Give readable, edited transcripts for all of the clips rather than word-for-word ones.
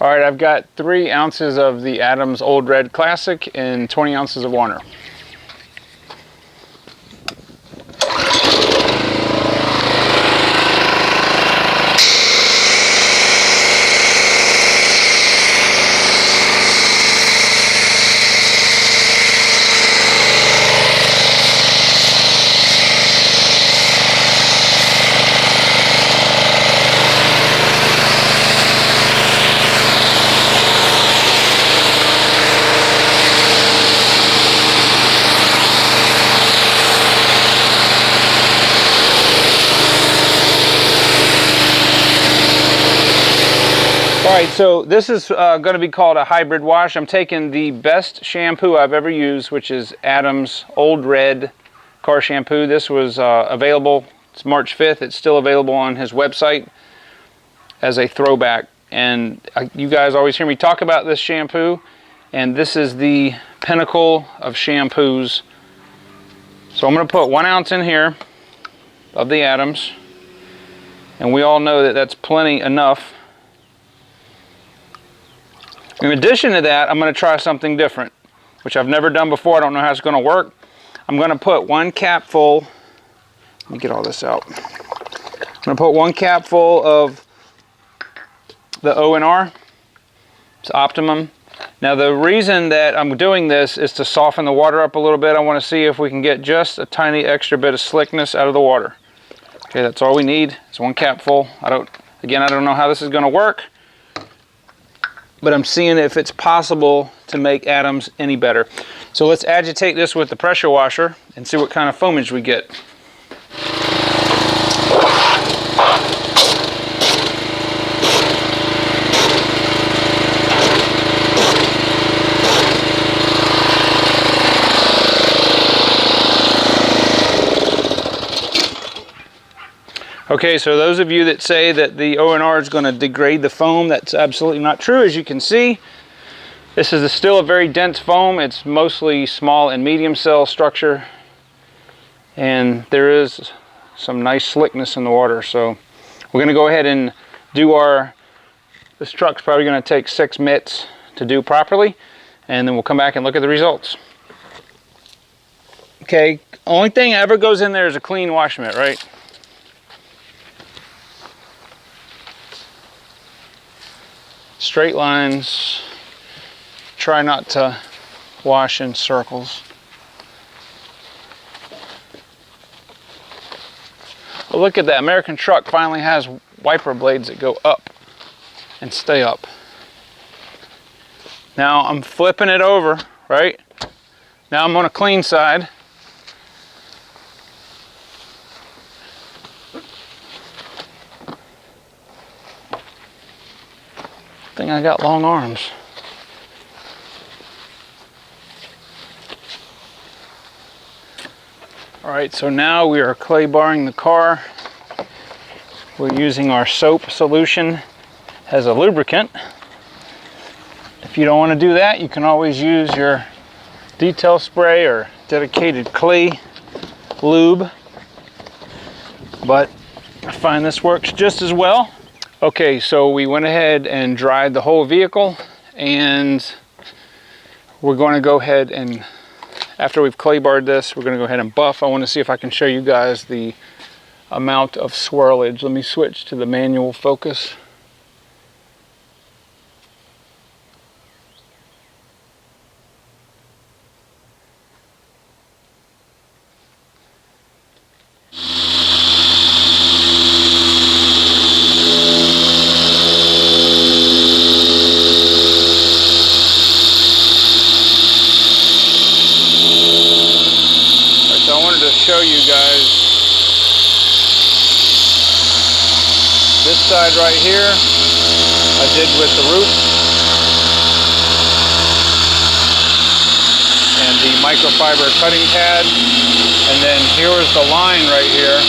All right, I've got 3 ounces of the Adams Old Red Classic and 20 ounces of water. Alright, so this is going to be called a hybrid wash. I'm taking the best shampoo I've ever used, which is Adams Old Red Car Shampoo. This was available, it's March 5th. It's still available on his website as a throwback. And you guys always hear me talk about this shampoo. And this is the pinnacle of shampoos. So I'm going to put 1 ounce in here of the Adams. And we all know that that's plenty enough. In addition to that, I'm going to try something different, which I've never done before. I don't know how it's going to work. I'm going to put 1 cap full, let me get all this out. I'm going to put 1 cap full of the O&R. It's Optimum. Now the reason that I'm doing this is to soften the water up a little bit. I want to see if we can get just a tiny extra bit of slickness out of the water. Okay, that's all we need. It's 1 cap full. I don't know how this is going to work, but I'm seeing if it's possible to make Adams any better. So let's agitate this with the pressure washer and see what kind of foamage we get. Okay, so those of you that say that the O&R is going to degrade the foam, that's absolutely not true. As you can see, this is still a very dense foam. It's mostly small and medium cell structure, and there is some nice slickness in the water. So we're going to go ahead and do this truck's probably going to take 6 mitts to do properly, and then we'll come back and look at the results. Okay, only thing ever goes in there is a clean wash mitt, right? Straight lines. Try not to wash in circles. Well, look at that. American truck finally has wiper blades that go up and stay up. Now I'm flipping it over, right? Now I'm on a clean side. I think I got long arms. Alright, so now we are clay barring the car. We're using our soap solution as a lubricant. If you don't want to do that, you can always use your detail spray or dedicated clay lube. But I find this works just as well. Okay, so we went ahead and dried the whole vehicle, and we're going to go ahead and, after we've clay barred this, we're going to go ahead and buff. I want to see if I can show you guys the amount of swirlage. Let me switch to the manual focus. Show you guys this side right here. I did with the roof and the microfiber cutting pad, and then here is the line right here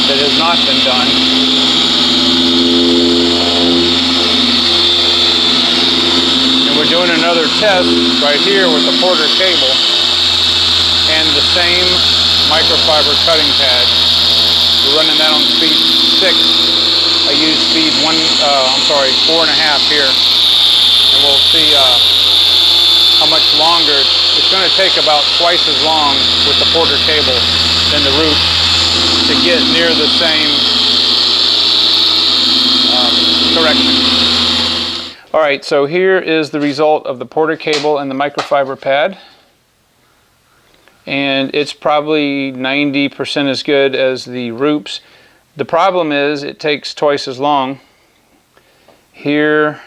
that has not been done. And we're doing another test right here with the Porter cable and the same microfiber cutting pad. We're running that on speed 6. I I use speed 4.5 here, and we'll see how much longer. It's going to take about twice as long with the Porter cable than the roots to get near the same correction. All right, so here is the result of the Porter cable and the microfiber pad. And it's probably 90% as good as the Roops. The problem is it takes twice as long. Here,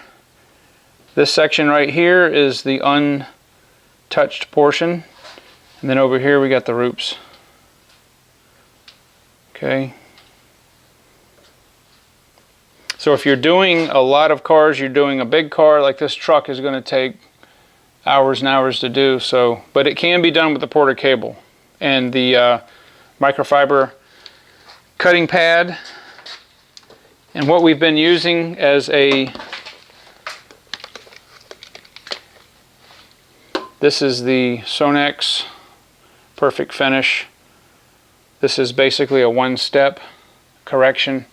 this section right here is the untouched portion, and then over here we got the Roops. Okay. So if you're doing a lot of cars, you're doing a big car like this truck is going to take hours and hours to do. So, but it can be done with the Porter cable and the microfiber cutting pad. And what we've been using as this is the Sonex Perfect Finish. This is basically a one-step correction.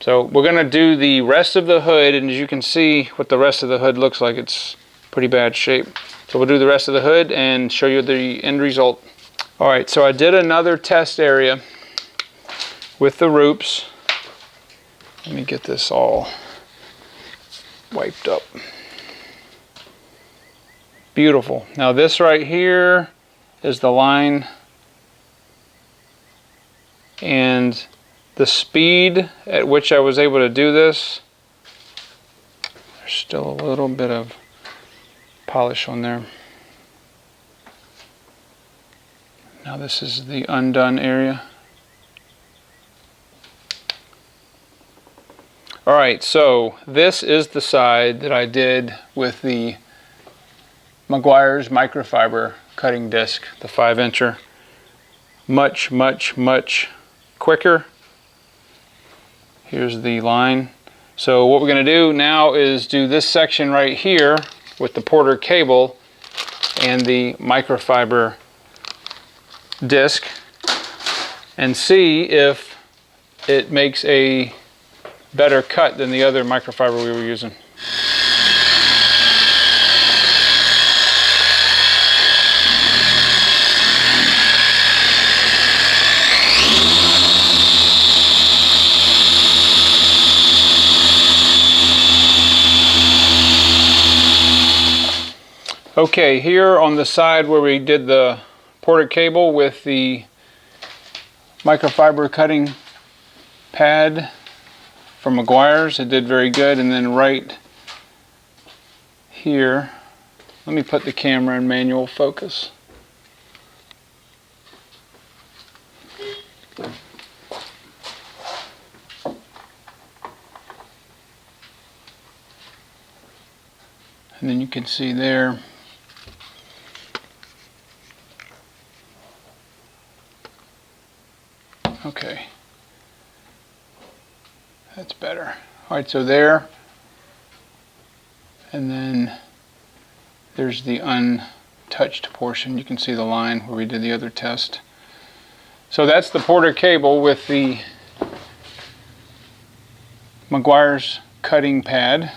So we're going to do the rest of the hood, and as you can see what the rest of the hood looks like, it's pretty bad shape. So we'll do the rest of the hood and show you the end result. Alright, so I did another test area with the Roops. Let me get this all wiped up. Beautiful. Now this right here is the line, and the speed at which I was able to do this, there's still a little bit of polish on there. Now this is the undone area. Alright, so this is the side that I did with the Meguiar's microfiber cutting disc, the 5-incher. Much, much, much quicker. Here's the line. So what we're going to do now is do this section right here with the Porter cable and the microfiber disc and see if it makes a better cut than the other microfiber we were using. Okay, here on the side where we did the Porter cable with the microfiber cutting pad from Meguiar's, it did very good. And then right here, let me put the camera in manual focus. And then you can see there, okay, that's better. All right, so there, and then there's the untouched portion. You can see the line where we did the other test. So that's the Porter cable with the Meguiar's cutting pad.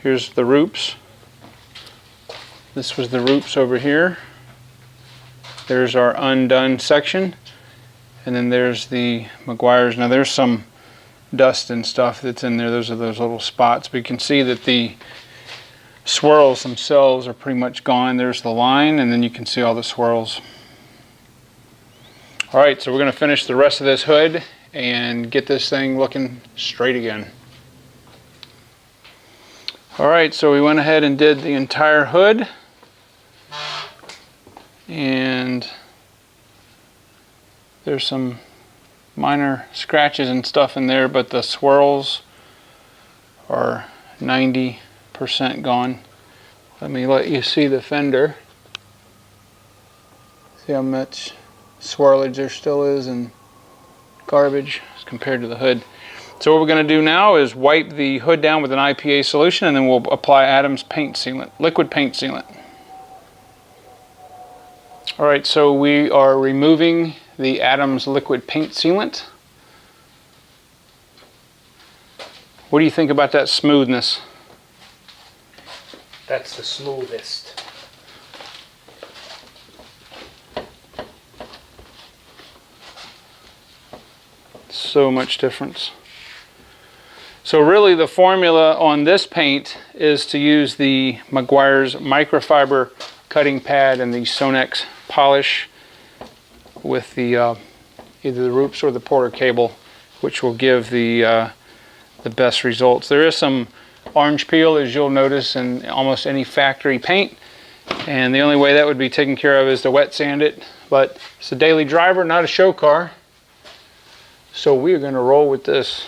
Here's the Roops. This was the Roops over here. There's our undone section, and then there's the Meguiar's. Now there's some dust and stuff that's in there. Those are those little spots, but you can see that the swirls themselves are pretty much gone. There's the line, and then you can see all the swirls. Alright, so we're going to finish the rest of this hood and get this thing looking straight again. Alright, so we went ahead and did the entire hood, and there's some minor scratches and stuff in there, but the swirls are 90% gone. Let me let you see the fender. See how much swirlage there still is and garbage as compared to the hood. So what we're going to do now is wipe the hood down with an IPA solution, and then we'll apply Adams paint sealant, liquid paint sealant. Alright, so we are removing the Adams liquid paint sealant. What do you think about that smoothness? That's the smoothest. So much difference. So really the formula on this paint is to use the Meguiar's microfiber cutting pad and the Sonex polish with the either the Roops or the Porter cable, which will give the best results. There is some orange peel, as you'll notice, in almost any factory paint, and the only way that would be taken care of is to wet sand it. But it's a daily driver, not a show car, so we're going to roll with this.